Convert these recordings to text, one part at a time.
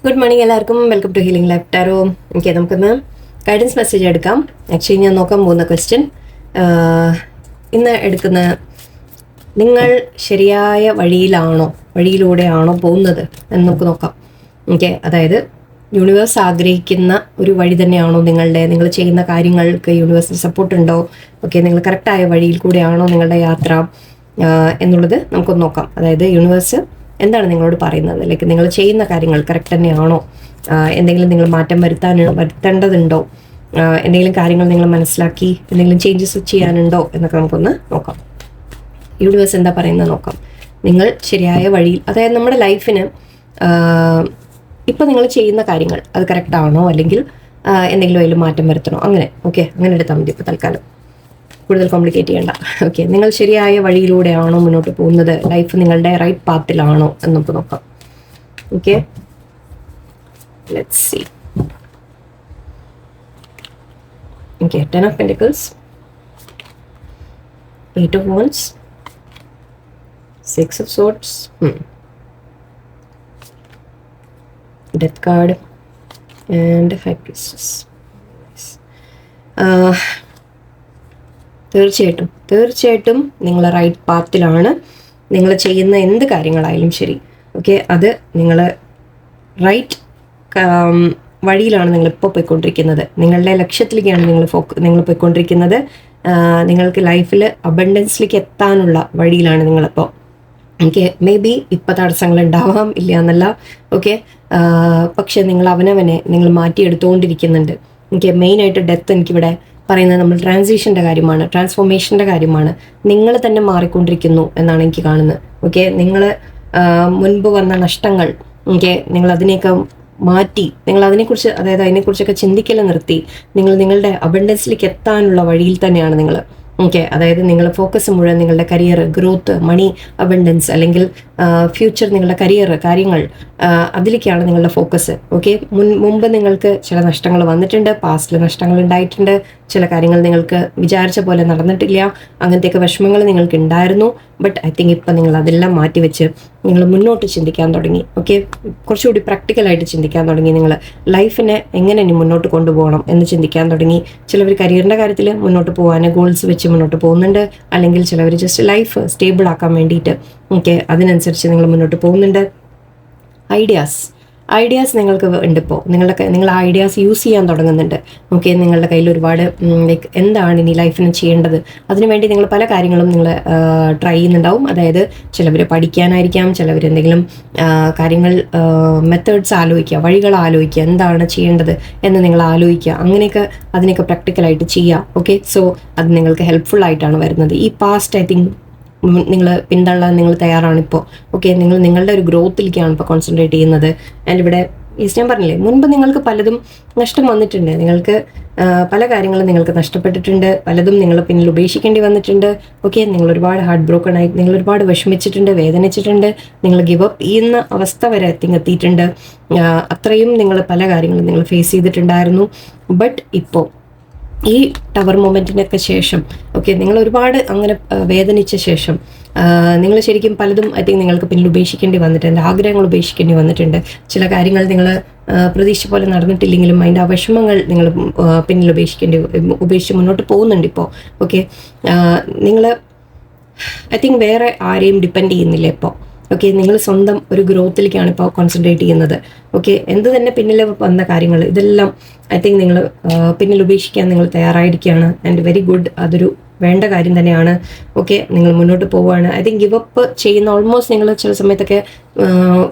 Good morning എല്ലാവർക്കും. Welcome to healing life tarot. Okay, നമുക്കിന്ന് guidance message എടുക്കാം. Actually ഞാൻ നോക്കാൻ പോകുന്ന ക്വസ്റ്റ്യൻ, ഇന്ന് എടുക്കുന്ന നിങ്ങൾ ശരിയായ വഴിയിലൂടെയാണോ പോകുന്നത് എന്ന് നമുക്ക് നോക്കാം. ഓക്കെ, അതായത് യൂണിവേഴ്സ് ആഗ്രഹിക്കുന്ന ഒരു വഴി തന്നെയാണോ നിങ്ങൾ ചെയ്യുന്ന കാര്യങ്ങൾക്ക് യൂണിവേഴ്സിന് സപ്പോർട്ട് ഉണ്ടോ? ഓക്കെ, നിങ്ങൾ കറക്റ്റായ വഴിയിൽ കൂടെയാണോ നിങ്ങളുടെ യാത്ര എന്നുള്ളത് നമുക്കൊന്ന് നോക്കാം. അതായത് യൂണിവേഴ്സ് എന്താണ് നിങ്ങളോട് പറയുന്നത്, ലൈക്ക് നിങ്ങൾ ചെയ്യുന്ന കാര്യങ്ങൾ കറക്റ്റ് തന്നെയാണോ, എന്തെങ്കിലും നിങ്ങൾ മാറ്റം വരുത്തേണ്ടതുണ്ടോ, എന്തെങ്കിലും കാര്യങ്ങൾ നിങ്ങൾ മനസ്സിലാക്കി എന്തെങ്കിലും ചേഞ്ചസ് ചെയ്യാനുണ്ടോ എന്നൊക്കെ നമുക്കൊന്ന് നോക്കാം. യൂണിവേഴ്സ് എന്താ പറയുന്നത് നോക്കാം. നിങ്ങൾ ശരിയായ വഴിയിൽ, അതായത് നമ്മുടെ ലൈഫിന് ഇപ്പം നിങ്ങൾ ചെയ്യുന്ന കാര്യങ്ങൾ അത് കറക്റ്റ് ആണോ, അല്ലെങ്കിൽ എന്തെങ്കിലും അതിൽ മാറ്റം വരുത്തണോ, അങ്ങനെ എടുത്താൽ മതി ഇപ്പോൾ തൽക്കാലം. കൂടുതൽ കോംപ്ലിക്കേറ്റ് ചെയ്യണ്ട. ഓക്കെ, നിങ്ങൾ ശരിയായ വഴിയിലൂടെയാണോ മുന്നോട്ട് പോകുന്നത്, ലൈഫ് നിങ്ങളുടെ റൈറ്റ് പാത്തിലാണോ എന്ന് നമുക്ക് നോക്കാം. Okay, let's see. Okay, 10 of Pentacles, 8 of Wands, 6 of Swords, Death card and High Priestess. തീർച്ചയായിട്ടും നിങ്ങൾ റൈറ്റ് പാത്തിലാണ്. നിങ്ങൾ ചെയ്യുന്ന എന്ത് കാര്യങ്ങളായാലും ശരി, ഓക്കെ, അത് നിങ്ങൾ റൈറ്റ് വഴിയിലാണ് നിങ്ങളിപ്പോൾ പോയിക്കൊണ്ടിരിക്കുന്നത്. നിങ്ങളുടെ ലക്ഷ്യത്തിലേക്കാണ് നിങ്ങൾ പോയിക്കൊണ്ടിരിക്കുന്നത്. നിങ്ങൾക്ക് ലൈഫിൽ അബണ്ടൻസിലേക്ക് എത്താനുള്ള വഴിയിലാണ് നിങ്ങളിപ്പോൾ. ഓക്കെ, മേ ബി ഇപ്പോൾ തടസ്സങ്ങൾ ഉണ്ടാവാം, ഇല്ല എന്നല്ല. ഓക്കെ, പക്ഷെ നിങ്ങൾ മാറ്റിയെടുത്തുകൊണ്ടിരിക്കുന്നുണ്ട്. ഓക്കെ, മെയിനായിട്ട് ഡെത്ത് എനിക്കിവിടെ പറയുന്നത് നമ്മൾ ട്രാൻസ്ഫോർമേഷൻ്റെ കാര്യമാണ്. നിങ്ങൾ തന്നെ മാറിക്കൊണ്ടിരിക്കുന്നു എന്നാണ് എനിക്ക് കാണുന്നത്. ഓക്കെ, നിങ്ങൾ മുൻപ് വന്ന നഷ്ടങ്ങൾ, ഓക്കെ, നിങ്ങൾ അതിനെയൊക്കെ മാറ്റി, നിങ്ങൾ അതിനെക്കുറിച്ചൊക്കെ ചിന്തിക്കൽ നിർത്തി, നിങ്ങളുടെ അബണ്ടൻസിലേക്ക് എത്താനുള്ള വഴിയിൽ തന്നെയാണ് നിങ്ങൾ. ഓക്കെ, അതായത് നിങ്ങൾ ഫോക്കസ് മുഴുവൻ നിങ്ങളുടെ കരിയർ ഗ്രോത്ത്, മണി അബണ്ടൻസ്, അല്ലെങ്കിൽ ഫ്യൂച്ചർ, നിങ്ങളുടെ കാര്യങ്ങൾ അതിലേക്കാണ് നിങ്ങളുടെ ഫോക്കസ്. ഓക്കെ, മുമ്പ് നിങ്ങൾക്ക് ചില നഷ്ടങ്ങൾ വന്നിട്ടുണ്ട്, പാസ്റ്റിൽ നഷ്ടങ്ങൾ ഉണ്ടായിട്ടുണ്ട്, ചില കാര്യങ്ങൾ നിങ്ങൾക്ക് വിചാരിച്ച പോലെ നടന്നിട്ടില്ല, അങ്ങനത്തെയൊക്കെ വിഷമങ്ങൾ നിങ്ങൾക്ക് ഉണ്ടായിരുന്നു. ബട്ട് ഐ തിങ്ക് ഇപ്പം നിങ്ങൾ അതെല്ലാം മാറ്റിവെച്ച് നിങ്ങൾ മുന്നോട്ട് ചിന്തിക്കാൻ തുടങ്ങി. ഓക്കെ, കുറച്ചുകൂടി പ്രാക്ടിക്കലായിട്ട് ചിന്തിക്കാൻ തുടങ്ങി. നിങ്ങൾ ലൈഫിനെ എങ്ങനെ ഇനി മുന്നോട്ട് കൊണ്ടുപോകണം എന്ന് ചിന്തിക്കാൻ തുടങ്ങി. ചിലവർ കരിയറിൻ്റെ കാര്യത്തിൽ മുന്നോട്ട് പോകാൻ ഗോൾസ് വെച്ച് മുന്നോട്ട് പോകുന്നുണ്ട്, അല്ലെങ്കിൽ ചിലവർ ജസ്റ്റ് ലൈഫ് സ്റ്റേബിൾ ആക്കാൻ വേണ്ടിയിട്ട്, ഓക്കെ, അതിനനുസരിച്ച് നിങ്ങൾ മുന്നോട്ട് പോകുന്നുണ്ട്. ഐഡിയാസ് നിങ്ങൾക്ക് ഉണ്ട്. ഇപ്പോൾ നിങ്ങൾ ഐഡിയാസ് യൂസ് ചെയ്യാൻ തുടങ്ങുന്നുണ്ട്. ഓക്കെ, നിങ്ങളുടെ കയ്യിൽ ഒരുപാട് ലൈക്ക് എന്താണ് ഇനി ലൈഫിന് ചെയ്യേണ്ടത്, അതിനുവേണ്ടി നിങ്ങൾ പല കാര്യങ്ങളും നിങ്ങൾ ട്രൈ ചെയ്യുന്നുണ്ടാവും. അതായത് ചിലവർ പഠിക്കാനായിരിക്കാം, ചിലവർ എന്തെങ്കിലും കാര്യങ്ങൾ മെത്തേഡ്സ് ആലോചിക്കുക, വഴികൾ ആലോചിക്കുക, എന്താണ് ചെയ്യേണ്ടത് എന്ന് നിങ്ങൾ ആലോചിക്കുക, അതിനെയൊക്കെ പ്രാക്ടിക്കലായിട്ട് ചെയ്യുക. ഓക്കെ, സോ അത് നിങ്ങൾക്ക് ഹെൽപ്ഫുൾ ആയിട്ടാണ് വരുന്നത്. ഈ പാസ്റ്റ് ഐ തിങ്ക് നിങ്ങൾ പിന്തള്ളാൻ നിങ്ങൾ തയ്യാറാണിപ്പോൾ. ഓക്കെ, നിങ്ങളുടെ ഒരു ഗ്രോത്തിലേക്കാണ് ഇപ്പോൾ കോൺസെൻട്രേറ്റ് ചെയ്യുന്നത്. ആൻഡ് ഇവിടെ ഞാൻ പറഞ്ഞില്ലേ, മുൻപ് നിങ്ങൾക്ക് പലതും നഷ്ടം വന്നിട്ടുണ്ട്. നിങ്ങൾക്ക് പല കാര്യങ്ങളും നിങ്ങൾക്ക് നഷ്ടപ്പെട്ടിട്ടുണ്ട്, പലതും നിങ്ങൾ പിന്നിൽ ഉപേക്ഷിക്കേണ്ടി വന്നിട്ടുണ്ട്. ഓക്കെ, നിങ്ങൾ ഒരുപാട് ഹാർട്ട് ബ്രോക്കൺ ആയി, നിങ്ങൾ ഒരുപാട് വിഷമിച്ചിട്ടുണ്ട്, വേദനിച്ചിട്ടുണ്ട്, നിങ്ങൾ ഗിവ് അപ്പ് ചെയ്യുന്ന അവസ്ഥ വരെ എത്തിയിട്ടുണ്ട്. അത്രയും നിങ്ങൾ പല കാര്യങ്ങളും നിങ്ങൾ ഫേസ് ചെയ്തിട്ടുണ്ടായിരുന്നു. ബട്ട് ഇപ്പോൾ ഈ ടവർ മൊമെൻറ്റിനൊക്കെ ശേഷം, ഓക്കെ, നിങ്ങൾ ഒരുപാട് അങ്ങനെ വേദനിച്ച ശേഷം നിങ്ങൾ ശരിക്കും പലതും ഐ തിങ്ക് നിങ്ങൾക്ക് പിന്നിൽ ഉപേക്ഷിക്കേണ്ടി വന്നിട്ടുണ്ട്, ആഗ്രഹങ്ങൾ ഉപേക്ഷിക്കേണ്ടി വന്നിട്ടുണ്ട്. ചില കാര്യങ്ങൾ നിങ്ങൾ പ്രതീക്ഷിച്ച പോലെ നടന്നിട്ടില്ലെങ്കിലും അതിൻ്റെ ആ വിഷമങ്ങൾ നിങ്ങൾ പിന്നിൽ ഉപേക്ഷിച്ച് മുന്നോട്ട് പോകുന്നുണ്ട് ഇപ്പോൾ. ഓക്കെ, നിങ്ങൾ ഐ തിങ്ക് വേറെ ആരെയും ഡിപ്പെൻഡ് ചെയ്യുന്നില്ല ഇപ്പോൾ. ഓക്കെ, നിങ്ങൾ സ്വന്തം ഒരു ഗ്രോത്തിലേക്കാണ് ഇപ്പോൾ കോൺസെൻട്രേറ്റ് ചെയ്യുന്നത്. ഓക്കെ, എന്ത് തന്നെ പിന്നിൽ വന്ന കാര്യങ്ങൾ ഇതെല്ലാം ഐ തിങ്ക് നിങ്ങൾ പിന്നിൽ ഉപേക്ഷിക്കാൻ നിങ്ങൾ തയ്യാറായിരിക്കുകയാണ്. ആൻഡ് വെരി ഗുഡ്, അതൊരു വേണ്ട കാര്യം തന്നെയാണ്. ഓക്കെ, നിങ്ങൾ മുന്നോട്ട് പോവുകയാണ്. ഐ തിങ്ക് ഗിവ് അപ്പ് ചെയ്യുന്ന ഓൾമോസ്റ്റ് നിങ്ങൾ ചില സമയത്തൊക്കെ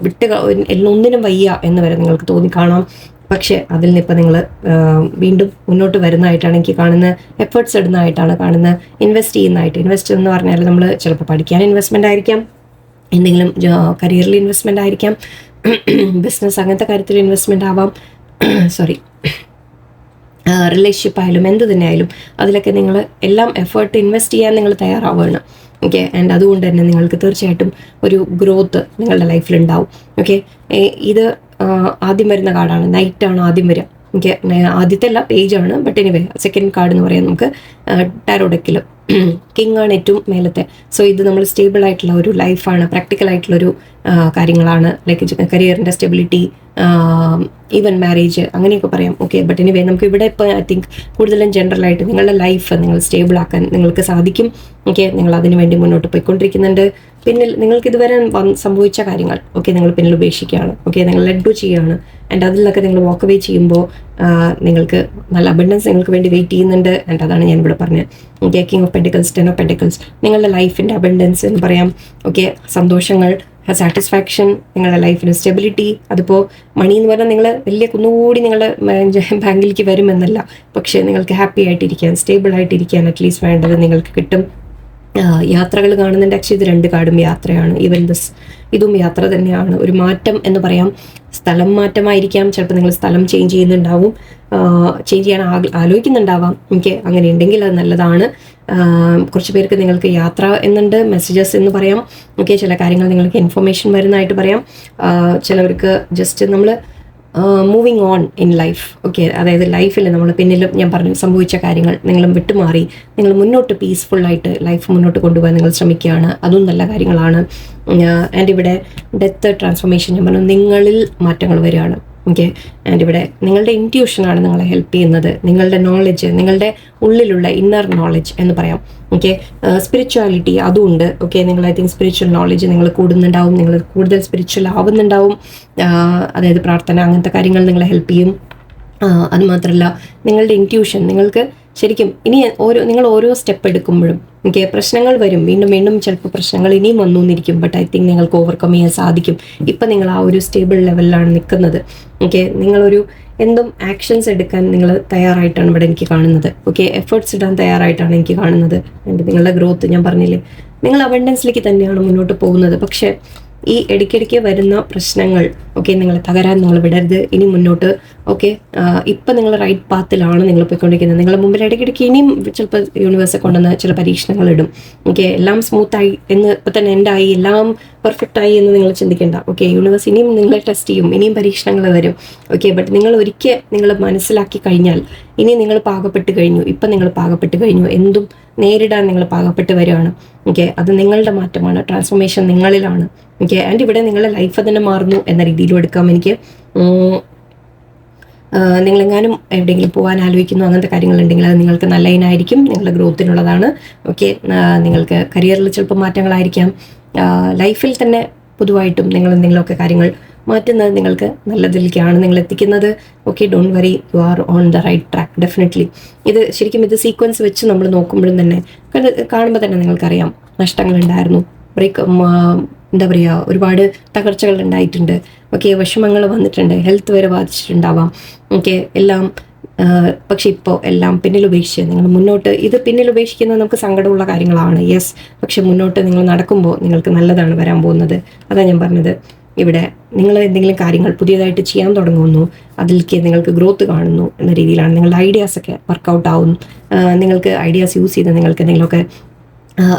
ഒന്നിനും വയ്യ എന്ന് വരെ നിങ്ങൾക്ക് തോന്നിക്കാണാം. പക്ഷേ അതിൽ നിന്ന് ഇപ്പം നിങ്ങൾ വീണ്ടും മുന്നോട്ട് വരുന്നതായിട്ടാണ് എനിക്ക് കാണുന്നത്. എഫേർട്സ് ഇടുന്നതായിട്ടാണ് കാണുന്നത്. ഇൻവെസ്റ്റ് എന്ന് പറഞ്ഞാൽ നമ്മൾ ചിലപ്പോൾ പഠിക്കാൻ ഇൻവെസ്റ്റ്മെൻ്റ് ആയിരിക്കാം, എന്തെങ്കിലും കരിയറിൽ ഇൻവെസ്റ്റ്മെൻ്റ് ആയിരിക്കാം, ബിസിനസ് അങ്ങനത്തെ കാര്യത്തിൽ ഇൻവെസ്റ്റ്മെൻ്റ് ആവാം, റിലേഷൻഷിപ്പ് ആയാലും എന്ത് തന്നെ ആയാലും അതിലൊക്കെ നിങ്ങൾ എല്ലാം എഫേർട്ട് ഇൻവെസ്റ്റ് ചെയ്യാൻ നിങ്ങൾ തയ്യാറാവുകയാണ്. ഓക്കെ, ആൻഡ് അതുകൊണ്ട് തന്നെ നിങ്ങൾക്ക് തീർച്ചയായിട്ടും ഒരു ഗ്രോത്ത് നിങ്ങളുടെ ലൈഫിലുണ്ടാവും. ഓക്കെ, ഇത് ആദ്യം വരുന്ന കാർഡാണ്, നൈറ്റാണ് ആദ്യം വരിക. ഓക്കെ, ആദ്യത്തെ അല്ല പേജാണ്, ബട്ട് എനിവേ സെക്കൻഡ് കാർഡ് എന്ന് പറയാം നമുക്ക് ടാരോ ഡെക്കിൽ. കിങ് ആണ് ഏറ്റവും മേലത്തെ. സോ ഇത് നമ്മൾ സ്റ്റേബിൾ ആയിട്ടുള്ള ഒരു ലൈഫാണ്, പ്രാക്ടിക്കൽ ആയിട്ടുള്ളൊരു കാര്യങ്ങളാണ്, ലൈക്ക് കരിയറിൻ്റെ സ്റ്റെബിലിറ്റി, ഈവൻ മാരേജ് അങ്ങനെയൊക്കെ പറയാം. ഓക്കെ, ബട്ട് എനിവേ നമുക്ക് ഇവിടെ ഇപ്പോൾ ഐ തിങ്ക് കൂടുതലും ജനറലായിട്ട് നിങ്ങളുടെ ലൈഫ് നിങ്ങൾ സ്റ്റേബിൾ ആക്കാൻ നിങ്ങൾക്ക് സാധിക്കും. ഓക്കെ, നിങ്ങൾ അതിനു വേണ്ടി മുന്നോട്ട് പോയിക്കൊണ്ടിരിക്കുന്നുണ്ട്. പിന്നിൽ നിങ്ങൾക്ക് ഇതുവരെ സംഭവിച്ച കാര്യങ്ങൾ ഓക്കെ നിങ്ങൾ പിന്നിൽ ഉപേക്ഷിക്കുകയാണ്. ഓക്കെ, നിങ്ങൾ ലെറ്റ് ഗോ ചെയ്യുകയാണ്. ആൻഡ് അതിൽ നിന്നൊക്കെ നിങ്ങൾ വാക്ക് അവേ ചെയ്യുമ്പോൾ നിങ്ങൾക്ക് നല്ല അബണ്ടൻസ് നിങ്ങൾക്ക് വേണ്ടി വെയിറ്റ് ചെയ്യുന്നുണ്ട്. ആൻഡ് അതാണ് ഞാൻ ഇവിടെ പറഞ്ഞത്. Okay, king of pentacles, 10 of pentacles, നിങ്ങളുടെ ലൈഫിൻ്റെ അബണ്ടൻസ് എന്ന് പറയാം. ഓക്കെ, സന്തോഷങ്ങൾ, സാറ്റിസ്ഫാക്ഷൻ, നിങ്ങളുടെ ലൈഫിന് സ്റ്റെബിലിറ്റി. അതിപ്പോൾ മണി എന്ന് പറഞ്ഞാൽ നിങ്ങൾ വലിയ കുന്നുകൂടി നിങ്ങളുടെ ബാങ്കിലേക്ക് വരുമെന്നല്ല, പക്ഷേ നിങ്ങൾക്ക് ഹാപ്പി ആയിട്ടിരിക്കാൻ, സ്റ്റേബിൾ ആയിട്ടിരിക്കാൻ അറ്റ്ലീസ്റ്റ് വേണ്ടത് നിങ്ങൾക്ക് കിട്ടും. യാത്രകൾ കാണുന്നുണ്ട്. ആക്ച്വലി ഇത് 2 കാർഡും യാത്രയാണ്. ഈവൻ ഇതും യാത്ര തന്നെയാണ്. ഒരു മാറ്റം എന്ന് പറയാം, സ്ഥലം മാറ്റമായിരിക്കാം. ചിലപ്പോൾ നിങ്ങൾ സ്ഥലം ചേഞ്ച് ചെയ്യുന്നുണ്ടാവും, ചേഞ്ച് ചെയ്യാൻ ആലോചിക്കുന്നുണ്ടാവാം. എനിക്ക് അങ്ങനെ ഉണ്ടെങ്കിൽ അത് നല്ലതാണ്. കുറച്ച് പേർക്ക് നിങ്ങൾക്ക് യാത്ര എന്നുണ്ട്, മെസ്സേജസ് എന്ന് പറയാം. ഓക്കെ, ചില കാര്യങ്ങൾ നിങ്ങൾക്ക് ഇൻഫർമേഷൻ വരുന്നതായിട്ട് പറയാം. ചിലവർക്ക് ജസ്റ്റ് നമ്മൾ moving on in life. Okay, അതായത് ലൈഫിൽ നമ്മൾ പിന്നിലും ഞാൻ പറഞ്ഞു സംഭവിച്ച കാര്യങ്ങൾ നിങ്ങളും വിട്ടുമാറി നിങ്ങൾ മുന്നോട്ട് പീസ്ഫുള്ളായിട്ട് ലൈഫ് മുന്നോട്ട് കൊണ്ടുപോകാൻ നിങ്ങൾ ശ്രമിക്കുകയാണ്. അതും നല്ല കാര്യങ്ങളാണ്. ആൻഡ് ഇവിടെ ഡെത്ത്, ട്രാൻസ്ഫോർമേഷൻ, ഞാൻ പറഞ്ഞു നിങ്ങളിൽ മാറ്റങ്ങൾ വരികയാണ്. ഓക്കെ, ആൻഡ് ഇവിടെ നിങ്ങളുടെ ഇൻറ്റ്യൂഷനാണ് നിങ്ങളെ ഹെൽപ്പ് ചെയ്യുന്നത്, നിങ്ങളുടെ നോളജ്, നിങ്ങളുടെ ഉള്ളിലുള്ള ഇന്നർ നോളജ് എന്ന് പറയാം. ഓക്കെ, സ്പിരിച്വാലിറ്റി അതും ഉണ്ട്. ഓക്കെ, നിങ്ങൾ ഐ തിങ്ക് സ്പിരിച്വൽ നോളജ് നിങ്ങൾ കൂടുന്നുണ്ടാവും, നിങ്ങൾ കൂടുതൽ സ്പിരിച്വൽ ആവുന്നുണ്ടാവും. അതായത് പ്രാർത്ഥന അങ്ങനത്തെ കാര്യങ്ങൾ നിങ്ങളെ ഹെൽപ്പ് ചെയ്യും. അതുമാത്രമല്ല നിങ്ങളുടെ ഇൻറ്റ്യൂഷൻ നിങ്ങൾക്ക് ശരിക്കും ഇനി നിങ്ങൾ ഓരോ സ്റ്റെപ്പ് എടുക്കുമ്പോഴും ഓക്കെ പ്രശ്നങ്ങൾ വരും, വീണ്ടും വീണ്ടും ചിലപ്പോൾ പ്രശ്നങ്ങൾ ഇനിയും വന്നു എന്നിരിക്കും. ബട്ട് ഐ തിങ്ക് നിങ്ങൾക്ക് ഓവർകം ചെയ്യാൻ സാധിക്കും. ഇപ്പം നിങ്ങൾ ആ ഒരു സ്റ്റേബിൾ ലെവലിലാണ് നിൽക്കുന്നത്. ഓക്കെ, നിങ്ങളൊരു എന്തും ആക്ഷൻസ് എടുക്കാൻ നിങ്ങൾ തയ്യാറായിട്ടാണ് ഇവിടെ എനിക്ക് കാണുന്നത്. ഓക്കെ, എഫേർട്സ് ഇടാൻ തയ്യാറായിട്ടാണ് എനിക്ക് കാണുന്നത്. ആൻഡ് നിങ്ങളുടെ ഗ്രോത്ത് ഞാൻ പറഞ്ഞില്ലേ, നിങ്ങൾ അബണ്ടൻസിലേക്ക് തന്നെയാണ് മുന്നോട്ട് പോകുന്നത്. പക്ഷേ ഈ ഇടയ്ക്കിടയ്ക്ക് വരുന്ന പ്രശ്നങ്ങൾ ഓക്കെ നിങ്ങളെ തകരാൻ നിങ്ങൾ വിടരുത്. ഇനി മുന്നോട്ട് ഓക്കെ ഇപ്പം നിങ്ങൾ റൈറ്റ് പാത്തിലാണ് നിങ്ങൾ പോയിക്കൊണ്ടിരിക്കുന്നത്. നിങ്ങളുടെ മുമ്പിൽ ഇടയ്ക്കിടയ്ക്ക് ഇനിയും ചിലപ്പോൾ യൂണിവേഴ്സെ കൊണ്ടുവന്ന് ചില പരീക്ഷണങ്ങൾ ഇടും. ഓക്കെ, എല്ലാം സ്മൂത്തായി എന്ന് ഇപ്പം തന്നെ എൻഡായി, എല്ലാം പെർഫെക്റ്റായി എന്ന് നിങ്ങൾ ചിന്തിക്കേണ്ട. ഓക്കെ, യൂണിവേഴ്സ് ഇനിയും നിങ്ങളെ ടെസ്റ്റ് ചെയ്യും, ഇനിയും പരീക്ഷണങ്ങൾ വരും. ഓക്കെ, ബട്ട് നിങ്ങൾ ഒരിക്കൽ നിങ്ങൾ മനസ്സിലാക്കി കഴിഞ്ഞാൽ ഇനി നിങ്ങൾ പാകപ്പെട്ട് കഴിഞ്ഞു, ഇപ്പം നിങ്ങൾ പാകപ്പെട്ട് കഴിഞ്ഞു, എന്തും നേരിടാൻ നിങ്ങൾ പാകപ്പെട്ട് വരികയാണ്. ഓക്കെ, അത് നിങ്ങളുടെ മാറ്റമാണ്, ട്രാൻസ്ഫോർമേഷൻ നിങ്ങളിലാണ്. ഓക്കെ, ആൻഡ് ഇവിടെ നിങ്ങളുടെ ലൈഫ് തന്നെ മാറുന്നു എന്ന രീതിയിലും എടുക്കാം. എനിക്ക് നിങ്ങളെങ്ങാനും എവിടെയെങ്കിലും പോകാൻ ആലോചിക്കുന്നു അങ്ങനത്തെ കാര്യങ്ങളുണ്ടെങ്കിൽ അത് നിങ്ങൾക്ക് നല്ല ഇനായിരിക്കും, നിങ്ങളുടെ ഗ്രോത്തിനുള്ളതാണ്. ഓക്കെ, നിങ്ങൾക്ക് കരിയറിൽ ചിലപ്പോൾ മാറ്റങ്ങളായിരിക്കാം, ലൈഫിൽ തന്നെ പൊതുവായിട്ടും നിങ്ങൾ എന്തെങ്കിലുമൊക്കെ കാര്യങ്ങൾ മാറ്റുന്നത് നിങ്ങൾക്ക് നല്ലതിലേക്കാണ് നിങ്ങൾ എത്തിക്കുന്നത്. Okay, don't worry, you are on the right track definitely. ഇത് ശരിക്കും ഇത് സീക്വൻസ് വെച്ച് നമ്മൾ നോക്കുമ്പോഴും തന്നെ കാണുമ്പോൾ തന്നെ നിങ്ങൾക്കറിയാം നഷ്ടങ്ങളുണ്ടായിരുന്നു, എന്താ പറയുക, ഒരുപാട് തകർച്ചകൾ ഉണ്ടായിട്ടുണ്ട്. ഓക്കെ, വിഷമങ്ങൾ വന്നിട്ടുണ്ട്, ഹെൽത്ത് വരെ ബാധിച്ചിട്ടുണ്ടാവാം. ഓക്കെ, എല്ലാം പക്ഷെ ഇപ്പോൾ എല്ലാം പിന്നിൽ ഉപേക്ഷിച്ച് നിങ്ങൾ മുന്നോട്ട്, ഇത് പിന്നിൽ ഉപേക്ഷിക്കുന്നത് നമുക്ക് സങ്കടമുള്ള കാര്യങ്ങളാണ്, യെസ്. പക്ഷെ മുന്നോട്ട് നിങ്ങൾ നടക്കുമ്പോൾ നിങ്ങൾക്ക് നല്ലതാണ് വരാൻ പോകുന്നത്. അതാണ് ഞാൻ പറഞ്ഞത്. ഇവിടെ നിങ്ങൾ എന്തെങ്കിലും കാര്യങ്ങൾ പുതിയതായിട്ട് ചെയ്യാൻ തുടങ്ങുന്നു, അതിലേക്ക് നിങ്ങൾക്ക് ഗ്രോത്ത് കാണുന്നു എന്ന രീതിയിലാണ്. നിങ്ങളുടെ ഐഡിയാസൊക്കെ വർക്കൗട്ട് ആവും, നിങ്ങൾക്ക് ഐഡിയാസ് യൂസ് ചെയ്ത് നിങ്ങൾക്ക് എന്തെങ്കിലുമൊക്കെ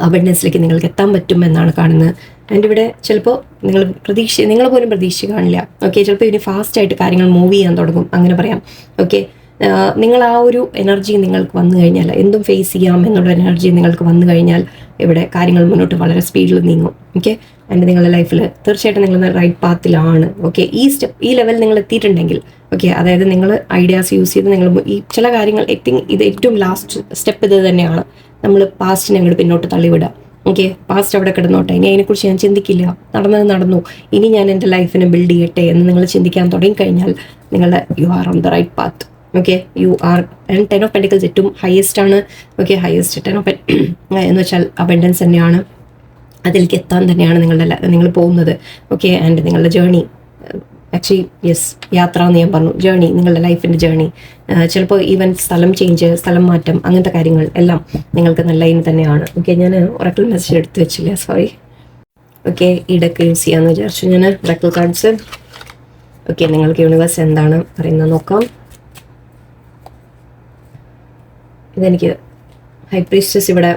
അബണ്ടൻസിലേക്ക് നിങ്ങൾക്ക് എത്താൻ പറ്റും എന്നാണ് കാണുന്നത്. ആൻഡ് ഇവിടെ ചിലപ്പോൾ നിങ്ങൾ പോലും പ്രതീക്ഷ കാണില്ല. ഓക്കെ, ചിലപ്പോൾ ഇനി ഫാസ്റ്റായിട്ട് കാര്യങ്ങൾ മൂവ് ചെയ്യാൻ തുടങ്ങും, അങ്ങനെ പറയാം. ഓക്കെ, നിങ്ങൾ ആ ഒരു എനർജി നിങ്ങൾക്ക് വന്നു കഴിഞ്ഞാൽ, എന്തും ഫേസ് ചെയ്യാം എന്നുള്ള എനർജി നിങ്ങൾക്ക് വന്നു കഴിഞ്ഞാൽ ഇവിടെ കാര്യങ്ങൾ മുന്നോട്ട് വളരെ സ്പീഡിൽ നീങ്ങും. ഓക്കെ, ആൻഡ് നിങ്ങളുടെ ലൈഫിൽ തീർച്ചയായിട്ടും നിങ്ങൾ റൈറ്റ് പാത്തിലാണ്. ഓക്കെ, ഈ ലെവൽ നിങ്ങൾ എത്തിയിട്ടുണ്ടെങ്കിൽ ഓക്കെ, അതായത് നിങ്ങൾ ഐഡിയാസ് യൂസ് ചെയ്ത് നിങ്ങൾ ഈ ചില കാര്യങ്ങൾ ഐ തിങ്ക് ഇത് ഏറ്റവും ലാസ്റ്റ് സ്റ്റെപ്പ് ഇത് തന്നെയാണ്. നമ്മൾ പാസ്റ്റിനെ അങ്ങോട്ട് പിന്നോട്ട് തള്ളിവിടുക. ഓക്കെ, പാസ്റ്റ് അവിടെ കിടന്നോട്ടെ, ഇനി അതിനെക്കുറിച്ച് ഞാൻ ചിന്തിക്കില്ല, നടന്നു, ഇനി ഞാൻ എൻ്റെ ലൈഫിനെ ബിൽഡ് ചെയ്യട്ടെ എന്ന് നിങ്ങൾ ചിന്തിക്കാൻ തുടങ്ങിക്കഴിഞ്ഞാൽ നിങ്ങളുടെ you are on the right path. Okay, you are. And 10 of pentacles ഏറ്റവും ഹയസ്റ്റ് ആണ്. ഓക്കെ, ഹയസ്റ്റ് 10 ഓഫ് എന്ന് വെച്ചാൽ അബണ്ടൻസ് തന്നെയാണ്, അതിലേക്ക് എത്താൻ തന്നെയാണ് നിങ്ങൾ പോകുന്നത്. ഓക്കെ, ആൻഡ് നിങ്ങളുടെ ജേർണി ആക്ച്വലി യെസ്, യാത്ര എന്ന് ഞാൻ പറഞ്ഞു, ജേർണി, നിങ്ങളുടെ ലൈഫിൻ്റെ ജേർണി. ചിലപ്പോൾ ഈവൻ സ്ഥലം ചേഞ്ച്, സ്ഥലം മാറ്റം, അങ്ങനത്തെ കാര്യങ്ങൾ എല്ലാം നിങ്ങൾക്ക് നല്ല ഇനി തന്നെയാണ്. ഓക്കെ, ഞാൻ ഒറക്കിൾ മെസ്സേജ് എടുത്ത് വെച്ചില്ല, സോറി. ഓക്കെ, ഈ ഡെക്ക് യൂസ് ചെയ്യാമെന്ന് വിചാരിച്ചു ഞാൻ, ഒറക്കിൾ കാർഡ്സ്. ഓക്കെ, നിങ്ങൾക്ക് യൂണിവേഴ്സ് എന്താണ് പറയുന്നത് നോക്കാം. ഇതെനിക്ക് ഹൈ പ്രീസ്റ്റസ് ഇവിടെ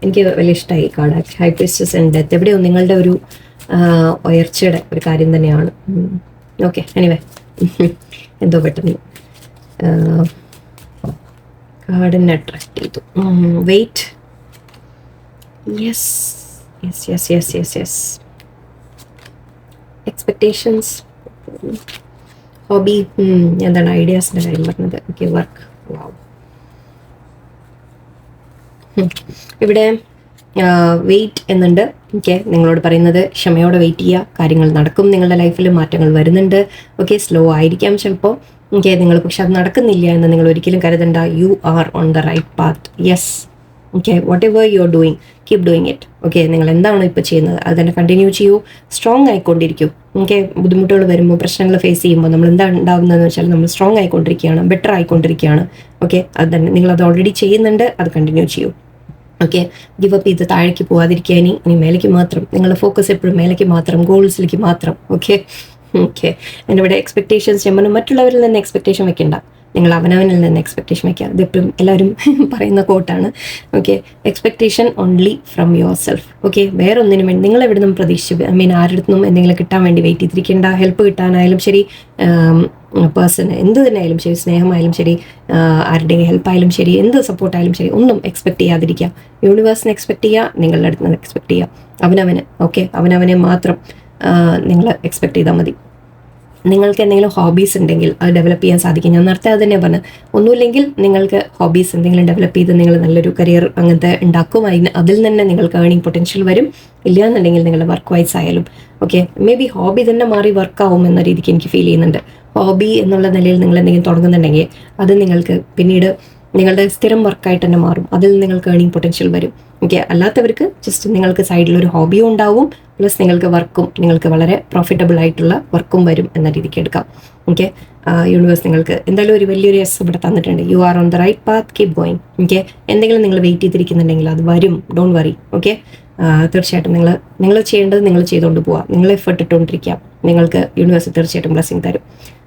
എനിക്ക് വലിയ ഇഷ്ടമായി card. High priestess and death എവിടെയോ നിങ്ങളുടെ ഒരു ഉയർച്ചയുടെ ഒരു കാര്യം തന്നെയാണ്. ഓക്കെ, എനിവേ എന്തോ പെട്ടെന്ന് കാർഡിനെ അട്രാക്ട് ചെയ്തു. Wait. Yes yes yes yes yes yes. Expectations, hobby, എന്താണ് ഐഡിയാസിൻ്റെ കാര്യം പറഞ്ഞത്. Okay, work. വാവ്. ഇവിടെ വെയിറ്റ് എന്നുണ്ട്. ഓക്കെ, നിങ്ങളോട് പറയുന്നത് ക്ഷമയോടെ വെയിറ്റ് ചെയ്യുക, കാര്യങ്ങൾ നടക്കും, നിങ്ങളുടെ ലൈഫിൽ മാറ്റങ്ങൾ വരുന്നുണ്ട്. ഓക്കെ, സ്ലോ ആയിരിക്കാം ചിലപ്പോൾ. ഓക്കെ, നിങ്ങൾ പക്ഷെ അത് നടക്കുന്നില്ല എന്ന് നിങ്ങൾ ഒരിക്കലും കരുതണ്ട. You are on the right path. Yes. Okay, whatever you are doing, keep doing it. Okay, നിങ്ങൾ എന്താണോ ഇപ്പോൾ ചെയ്യുന്നത് അത് തന്നെ കണ്ടിന്യൂ ചെയ്യൂ. സ്ട്രോങ് ആയിക്കൊണ്ടിരിക്കും. ഓക്കെ, ബുദ്ധിമുട്ടുകൾ വരുമ്പോൾ, പ്രശ്നങ്ങൾ ഫേസ് ചെയ്യുമ്പോൾ നമ്മൾ എന്താണ് ഉണ്ടാകുന്നതെന്ന് വെച്ചാൽ നമ്മൾ സ്ട്രോങ് ആയിക്കൊണ്ടിരിക്കുകയാണ്, ബെറ്റർ ആയിക്കൊണ്ടിരിക്കുകയാണ്. ഓക്കെ, അത് തന്നെ നിങ്ങളത് ഓൾറെഡി ചെയ്യുന്നുണ്ട്, അത് കണ്ടിന്യൂ ചെയ്യൂ. ഓക്കെ, ഗിവ് അപ്പ് ചെയ്ത് താഴേക്ക് പോകാതിരിക്കുക. ഇനി മേലേക്ക് മാത്രം, നിങ്ങളുടെ ഫോക്കസ് എപ്പോഴും മേലേക്ക് മാത്രം, ഗോൾസിലേക്ക് മാത്രം. Okay okay. ഇവിടെ എക്സ്പെക്ടേഷൻസ് ഞാൻ പറഞ്ഞു, മറ്റുള്ളവരിൽ നിന്ന് എക്സ്പെക്ടേഷൻ വെക്കണ്ട, നിങ്ങൾ അവനവനിൽ നിന്ന് എക്സ്പെക്ടേഷൻ വയ്ക്കുക. ഇതെപ്പോഴും എല്ലാവരും പറയുന്ന കോട്ടാണ്. Okay, expectation only from yourself. Okay, വേറെ ഒന്നിനും വേണ്ടി നിങ്ങൾ എവിടെ നിന്നും പ്രതീക്ഷിച്ച്, ആരുടെ അടുത്തും എന്തെങ്കിലും കിട്ടാൻ വേണ്ടി വെയിറ്റ് ചെയ്തിരിക്കേണ്ട. ഹെൽപ്പ് കിട്ടാനായാലും ശരി, പേഴ്സൺ എന്ത് തന്നെ ആയാലും ശരി, സ്നേഹമായാലും ശരി, ആരുടെയും ഹെൽപ്പായാലും ശരി, എന്ത് സപ്പോർട്ടായാലും ശരി, ഒന്നും എക്സ്പെക്ട് ചെയ്യാതിരിക്കുക. യൂണിവേഴ്സിനെ എക്സ്പെക്ട് ചെയ്യുക, നിങ്ങളുടെ അടുത്ത് നിന്ന് എക്സ്പെക്ട് ചെയ്യുക. അവനവന്. ഓക്കെ, അവനവനെ മാത്രം നിങ്ങൾ എക്സ്പെക്ട് ചെയ്താൽ മതി. നിങ്ങൾക്ക് എന്തെങ്കിലും ഹോബീസ് ഉണ്ടെങ്കിൽ അത് ഡെവലപ്പ് ചെയ്യാൻ സാധിക്കും. ഞാൻ നേരത്തെ അത് തന്നെ പറഞ്ഞു, ഒന്നുമില്ലെങ്കിൽ നിങ്ങൾക്ക് ഹോബീസ് എന്തെങ്കിലും ഡെവലപ്പ് ചെയ്ത് നിങ്ങൾ നല്ലൊരു കരിയർ അങ്ങനത്തെ ഉണ്ടാക്കും. അതിൽ തന്നെ നിങ്ങൾക്ക് ഏർണിംഗ് പൊട്ടൻഷ്യൽ വരും. ഇല്ല എന്നുണ്ടെങ്കിൽ നിങ്ങളുടെ വർക്ക് വൈസ് ആയാലും. ഓക്കെ, മേ ബി ഹോബി തന്നെ മാറി വർക്കാവും എന്ന രീതിക്ക് എനിക്ക് ഫീൽ ചെയ്യുന്നുണ്ട്. ഹോബി എന്നുള്ള നിലയിൽ നിങ്ങൾ എന്തെങ്കിലും തുടങ്ങുന്നുണ്ടെങ്കിൽ അത് നിങ്ങൾക്ക് പിന്നീട് നിങ്ങളുടെ സ്ഥിരം വർക്കായിട്ട് തന്നെ മാറും. അതിൽ നിങ്ങൾക്ക് ഏർണിംഗ് പൊട്ടൻഷ്യൽ വരും. ഓക്കെ, അല്ലാത്തവർക്ക് ജസ്റ്റ് നിങ്ങൾക്ക് സൈഡിലൊരു ഹോബിയും ഉണ്ടാവും, പ്ലസ് നിങ്ങൾക്ക് വർക്കും, നിങ്ങൾക്ക് വളരെ പ്രോഫിറ്റബിൾ ആയിട്ടുള്ള വർക്കും വരും എന്ന രീതിക്ക് എടുക്കാം. ഓക്കെ, യൂണിവേഴ്സ് നിങ്ങൾക്ക് എന്തായാലും ഒരു വലിയൊരു യെസ് ഇവിടെ തന്നിട്ടുണ്ട്. You are on the right path, keep going. Okay, എന്തെങ്കിലും നിങ്ങൾ വെയിറ്റ് ചെയ്തിരിക്കുന്നുണ്ടെങ്കിൽ അത് വരും. Don't worry. ഓക്കെ, തീർച്ചയായിട്ടും നിങ്ങൾ ചെയ്യേണ്ടത് നിങ്ങൾ ചെയ്തുകൊണ്ട് പോവാം. നിങ്ങൾ എഫേർട്ട് ഇട്ടുകൊണ്ടിരിക്കാം. നിങ്ങൾക്ക് യൂണിവേഴ്സ് തീർച്ചയായിട്ടും ബ്ലെസ്സിങ് തരും.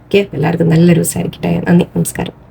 ഓക്കെ, എല്ലാവർക്കും നല്ലൊരു ദിവസമായിരിക്കട്ടെ. നന്ദി, നമസ്കാരം.